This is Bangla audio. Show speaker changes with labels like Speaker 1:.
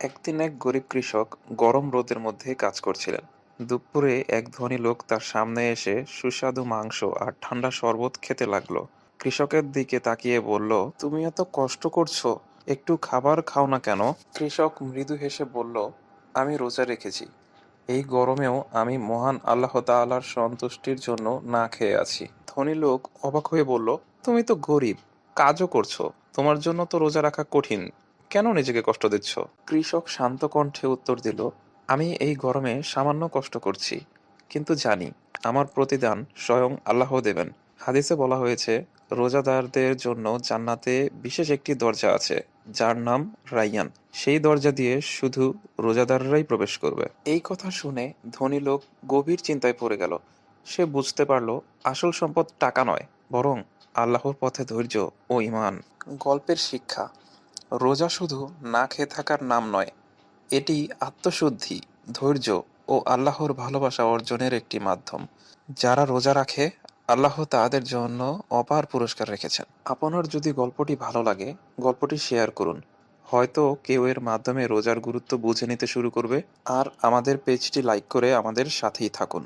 Speaker 1: একদিন এক গরিব কৃষক গরম রোদের মধ্যে কাজ করছিলেন। দুপুরে এক ধনী লোক তার সামনে এসে সুস্বাদু মাংস আর ঠান্ডা শরবত খেতে লাগলো। কৃষকের দিকে তাকিয়ে বলল, তুমি এত কষ্ট করছো, একটু খাবার খাও না কেন? কৃষক মৃদু হেসে বলল, আমি রোজা রেখেছি, এই গরমেও আমি মহান আল্লাহ তাআলার সন্তুষ্টির জন্য না খেয়ে আছি। ধনী লোক অবাক হয়ে বলল, তুমি তো গরিব, কাজও করছো, তোমার জন্য তো রোজা রাখা কঠিন, কেন নিজেকে কষ্ট দিচ্ছ? কৃষক শান্ত কণ্ঠে উত্তর দিল, আমি এই গরমে সামান্য কষ্ট করছি, কিন্তু জানি আমার প্রতিদান স্বয়ং আল্লাহ দেবেন। হাদিসে বলা হয়েছে, রোজাদারদের জন্য জান্নাতে বিশেষ একটি দরজা আছে, যার নাম রাইয়ান। সেই দরজা দিয়ে শুধু রোজাদাররাই প্রবেশ করবে। এই কথা শুনে ধনী লোক গভীর চিন্তায় পড়ে গেল। সে বুঝতে পারল, আসল সম্পদ টাকা নয়, বরং আল্লাহর পথে ধৈর্য ও ঈমান। গল্পের শিক্ষা: রোজা শুধু না খেয়ে থাকার নাম নয়, এটি আত্মশুদ্ধি, ধৈর্য ও আল্লাহর ভালোবাসা অর্জনের একটি মাধ্যম। যারা রোজা রাখে, আল্লাহ তাদের জন্য অপার পুরস্কার রেখেছেন। আপনার যদি গল্পটি ভালো লাগে, গল্পটি শেয়ার করুন। হয়তো কেউ এর মাধ্যমে রোজার গুরুত্ব বুঝে নিতে শুরু করবে। আর আমাদের পেজটি লাইক করে আমাদের সাথেই থাকুন।